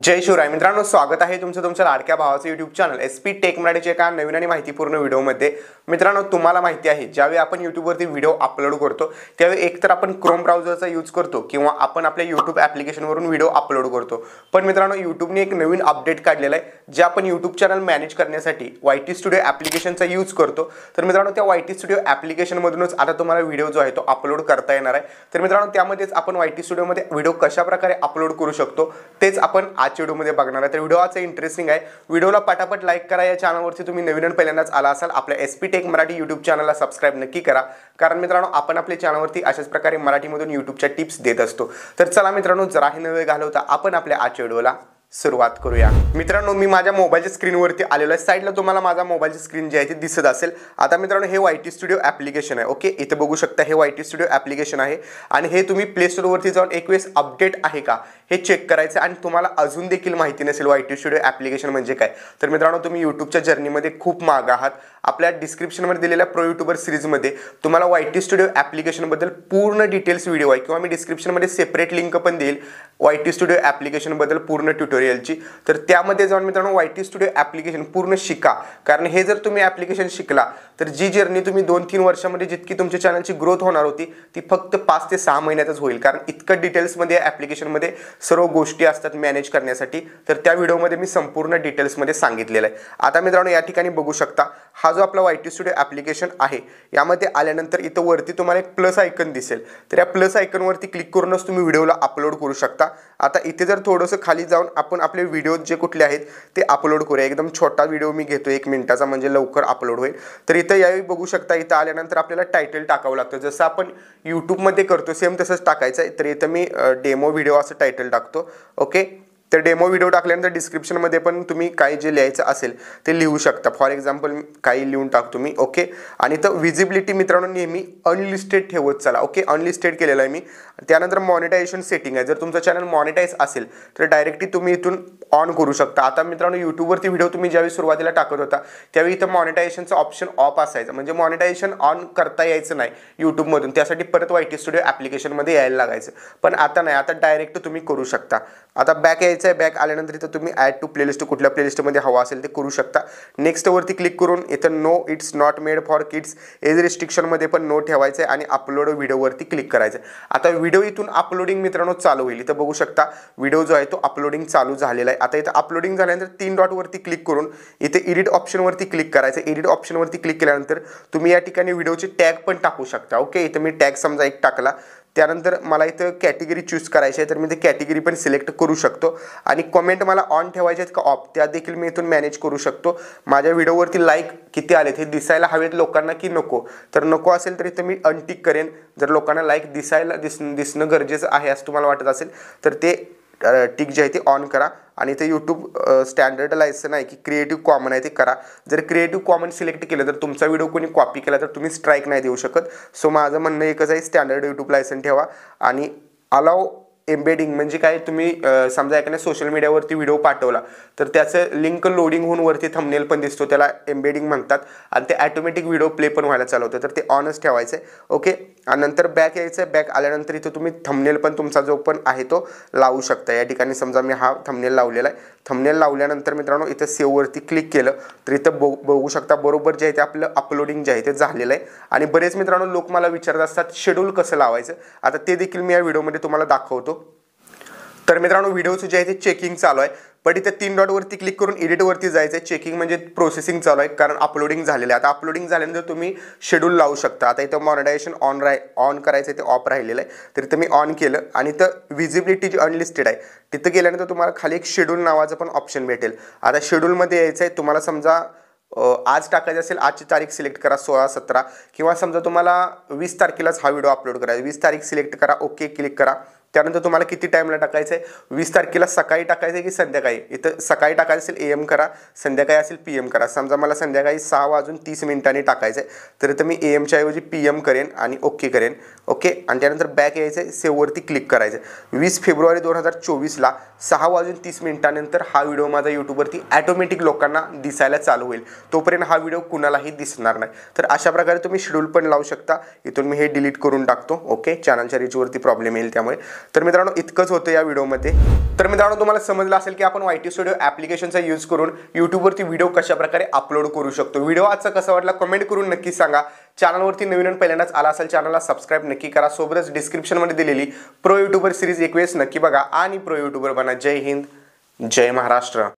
जय शिवराय मित्रांनो, स्वागत आहे तुमचं तुमच्या लाडक्या भावाचं YouTube चॅनल SP टेक मराठीच्या एका नवीन आणि माहितीपूर्ण व्हिडिओमध्ये। मित्रांनो, तुम्हाला माहिती आहे ज्यावेळी आपण YouTube वरती व्हिडिओ अपलोड करतो त्यावेळी एकतर आपण Chrome ब्राउझरचा यूज करतो किंवा आपण आपल्या YouTube ॲप्लिकेशन वरून व्हिडिओ अपलोड करतो। पण मित्रांनो, YouTubeने एक नवीन अपडेट काढलेला आहे जे आपण YouTube चॅनल मॅनेज करण्यासाठी YT स्टुडिओ ॲप्लिकेशनचा यूज करतो। तर मित्रांनो, त्या YT स्टुडिओ ॲप्लिकेशन मधूनच आता तुम्हाला व्हिडिओ जो आहे तो अपलोड करता येणार आहे। तर मित्रांनो, त्यामध्येच आपण YT स्टुडिओ मध्ये व्हिडिओ कशा प्रकारे अपलोड करू शकतो तेच आपण आजच्या व्हिडिओमध्ये बघणार आहे। तर व्हिडिओ आजचा इंटरेस्टिंग आहे, व्हिडिओला पटापट लाईक करा। या चॅनलवरती तुम्ही नवीन आणि पहिल्यांदाच आला असाल आपल्या SP टेक मराठी YouTube चॅनलला सबस्क्राइब नक्की करा, कारण मित्रांनो आपण आपल्या चॅनलवरती अशाच प्रकारे मराठीमधून YouTubeच्या टिप्स देत असतो। तर चला मित्रांनो, जराही न वेळ घालवता आपण आपल्या आजच्या व्हिडिओला सुरुवात करूया। मित्रांनो, मी माझ्या मोबाईलच्या स्क्रीनवरती आलेलो आहे। साइडला तुम्हाला माझा मोबाईलची स्क्रीन जी आहे ती दिसत असेल। आता मित्रांनो, हे YT स्टुडिओ ॲप्लिकेशन आहे। ओके, इथे बघू शकता हे YT स्टुडिओ ॲप्लिकेशन आहे आणि हे तुम्ही प्ले स्टोर वरती जाऊन एक वेळेस अपडेट आहे का हे चेक करायचं। आणि तुम्हाला अजून देखील माहिती नसेल YT स्टुडिओ ॲप्लिकेशन म्हणजे काय, तर मित्रांनो तुम्ही YouTubeच्या जर्नीमध्ये खूप मागे आहात। आपल्या डिस्क्रिप्शनमध्ये दिलेल्या प्रो यूट्यूबर सिरीजमध्ये तुम्हाला YT स्टुडिओ ॲप्लिकेशन बद्दल पूर्ण डिटेल्स व्हिडिओ आहे, किंवा मी डिस्क्रिप्शनमध्ये सेपरेट लिंक पण देईल YT स्टुडिओ ॲप्लिकेशन बद्दल पूर्ण ट्युटोरियलची। तर त्यामध्ये जाऊन मित्रांनो YT स्टुडिओ ॲप्लिकेशन पूर्ण शिका, कारण हे जर तुम्ही ॲप्लिकेशन शिकला तर जी जर्नी तुम्ही 2-3 वर्षामध्ये जितकी तुमच्या चॅनलची ग्रोथ होणार होती ती फक्त 5 ते 6 महिन्यातच होईल, कारण इतकं डिटेल्समध्ये ॲप्लिकेशनमध्ये सर्व गोष्टी असतात मॅनेज करण्यासाठी। तर त्या व्हिडिओमध्ये मी संपूर्ण डिटेल्समध्ये सांगितलेलं आहे। आता मित्रांनो, या ठिकाणी बघू शकता हा जो आपला YT स्टुडिओ ॲप्लिकेशन आहे यामध्ये आल्यानंतर इथं वरती तुम्हाला एक प्लस आयकन दिसेल। तर या प्लस आयकनवरती क्लिक करूनच तुम्ही व्हिडिओला अपलोड करू शकता। आता इथे जर थोडंसं खाली जाऊन आपण आपले व्हिडिओ जे कुठले आहेत ते अपलोड करूया। एकदम छोटा व्हिडिओ मी घेतो 1 मिनिटाचा, म्हणजे लवकर अपलोड होईल। तर इथं यावेळी बघू शकता इथं आल्यानंतर आपल्याला टायटल टाकावं लागतं, जसं आपण यूट्यूबमध्ये करतो सेम तसंच टाकायचं आहे। तर इथं मी डेमो व्हिडिओ असं टायटल टाकतो। ओके, तर डेमो व्हिडिओ टाकल्यानंतर डिस्क्रिप्शनमध्ये पण तुम्ही काही जे लिहायचं असेल ते लिहू शकता। फॉर एक्झाम्पल काही लिहून टाकतो मी। ओके, आणि तर विजिबिलिटी मित्रांनो नेहमी अनलिस्टेड ठेवत चला। ओके, अनलिस्टेड केलेलं आहे मी। त्यानंतर मॉनिटायझेशन सेटिंग आहे, जर तुमचं चॅनल मॉनिटाईज असेल तर डायरेक्टली तुम्ही इथून ऑन करू शकता। आता मित्रांनो, यूट्यूबवरती व्हिडिओ तुम्ही ज्यावेळी सुरुवातीला टाकत होता त्यावेळी इथं मॉनिटायझेशनचं ऑप्शन ऑफ असायचं, म्हणजे मॉनिटायझेशन ऑन करता यायचं नाही यूट्यूबमधून, त्यासाठी परत YT स्टुडिओ ॲप्लिकेशनमध्ये यायला लागायचं। पण आता नाही, आता डायरेक्ट तुम्ही करू शकता। आता बॅक यायचं आहे, बॅक आल्यानंतर इथं तुम्ही ॲड टू प्लेलिस्ट कुठल्या प्लेलिस्टमध्ये हवा असेल ते करू शकता। नेक्स्ट वरती क्लिक करून इथं no it's not made for kids age रिस्ट्रिक्शनमध्ये पण नो ठेवायचं आहे आणि अपलोड व्हिडिओवरती क्लिक करायचं। आता व्हिडिओ इथून अपलोडिंग मित्रांनो चालू होईल। इथं बघू शकता व्हिडिओ जो आहे तो अपलोडिंग चालू झालेला आहे। आता इथं अपलोडिंग झाल्यानंतर 3 डॉटवरती क्लिक करून इथे एडिट ऑप्शनवरती क्लिक करायचं। एडिट ऑप्शनवरती क्लिक केल्यानंतर तुम्ही या ठिकाणी व्हिडिओचे टॅग पण टाकू शकता। ओके, इथं मी टॅग समजा एक टाकला, त्यानंतर मला इथं कॅटेगरी चूज करायची आहे, तर मी ते कॅटेगरी पण सिलेक्ट करू शकतो। आणि कमेंट मला ऑन ठेवायचे आहेत का ऑफ त्या देखील मी इथून मॅनेज करू शकतो। माझ्या व्हिडिओवरती लाईक किती आलेत हे दिसायला हवेत लोकांना की नको, तर नको असेल तर इथं मी अनटिक करेन। जर लोकांना लाईक दिसणं गरजेचं आहे असं तुम्हाला वाटत असेल तर ते टिक जे आहे ते ऑन करा। आणि इथे यूट्यूब स्टँडर्ड लायसन आहे की क्रिएटिव्ह कॉमन आहे ते करा। जर क्रिएटिव्ह कॉमन सिलेक्ट केलं तर तुमचा व्हिडिओ कोणी कॉपी केला तर तुम्ही स्ट्राईक नाही देऊ शकत। सो माझं म्हणणं एकच आहे, स्टँडर्ड यूट्यूब लायसन ठेवा। आणि अलाव एम्बेडिंग म्हणजे काय, तुम्ही समजा एखाद्या सोशल मीडियावरती व्हिडिओ पाठवला तर त्याचं लिंक लोडिंग होऊन वरती थंबनेल पण दिसतो, त्याला एम्बेडिंग म्हणतात, आणि ते ऑटोमॅटिक व्हिडिओ प्ले पण व्हायला चालू होतं, तर ते ऑनच ठेवायचं आहे। ओके, आणि नंतर बॅक यायचं आहे। बॅक आल्यानंतर इथं तुम्ही थंबनेल पण तुमचा जो पण आहे तो लावू शकता। या ठिकाणी समजा मी हा थंबनेल लावलेला आहे। थंबनेल लावल्यानंतर मित्रांनो इथं सेव्ह वरती क्लिक केलं तर इथं बघू शकता बरोबर जे आहे ते आपलं अपलोडिंग जे आहे ते झालेलं आहे। आणि बरेच मित्रांनो लोक मला विचारत असतात शेड्यूल कसं लावायचं, आता ते देखील मी या व्हिडिओमध्ये तुम्हाला दाखवतो। तर मित्रांनो, व्हिडिओचं जे आहे ते चेकिंग चालू आहे, पण इथे 3 डॉटवरती क्लिक करून एडिटवरती जायचं आहे। चेकिंग म्हणजे प्रोसेसिंग चालू आहे, कारण अपलोडिंग झालेलं आहे। आता अपलोडिंग झाल्यानंतर तुम्ही शेड्यूल लावू शकता। आता इथं मॉनिटायझेशन ऑन करायचं आहे, ते ऑफ राहिलेलं आहे, तर इथं मी ऑन केलं। आणि इथं विजिबिलिटी जी अनलिस्टेड आहे तिथं गेल्यानंतर तुम्हाला खाली एक शेड्यूल नावाचं पण ऑप्शन भेटेल। आता शेड्यूलमध्ये यायचं आहे, तुम्हाला समजा आज टाकायचं असेल आजची तारीख सिलेक्ट करा 16-17, किंवा समजा तुम्हाला 20 तारखेलाच हा व्हिडिओ अपलोड करायचा, 20 तारीख सिलेक्ट करा, ओके क्लिक करा। त्यानंतर तुम्हाला किती टाइमला टाकायचं आहे, 20 तारखेला सकाळी टाकायचं आहे की संध्याकाळी, इथं सकाळी टाकायचं असेल AM करा, संध्याकाळी असेल PM करा। समजा मला संध्याकाळी 6:30 टाकायचं आहे, तर इथं मी AMच्या ऐवजी PM करेन आणि ओके करेन। ओके, आणि त्यानंतर बॅक यायचं आहे, सेव्हवरती क्लिक करायचं। 20 फेब्रुवारी 2024ला 6:30 नंतर हा व्हिडिओ माझा यूट्यूबवरती ऑटोमॅटिक लोकांना दिसायला चालू होईल, तोपर्यंत हा व्हिडिओ कुणालाही दिसणार नाही। तर अशा प्रकारे तुम्ही शेड्यूल पण लावू शकता। इथून मी हे डिलीट करून टाकतो। ओके, चॅनलच्या रीचवरती प्रॉब्लेम येईल त्यामुळे। तर मित्रांनो इतकंच होतं या व्हिडिओमध्ये। तर मित्रांनो तुम्हाला समजलं असेल की आपण YT स्टुडिओ ॲप्लिकेशनचा यूज करून यूट्यूबवरती व्हिडिओ कशा प्रकारे अपलोड करू शकतो। व्हिडिओ आजचा कसा वाटला कमेंट करून नक्की सांगा। चॅनलवरती नवीन आणि पहिल्यांदाच आला असेल चॅनलला सबस्क्राइब नक्की करा। सोबतच डिस्क्रिप्शनमध्ये दिलेली प्रो यूट्यूबर सिरीज एक वेळेस नक्की बघा आणि प्रो यूट्यूबर बना। जय हिंद, जय महाराष्ट्र।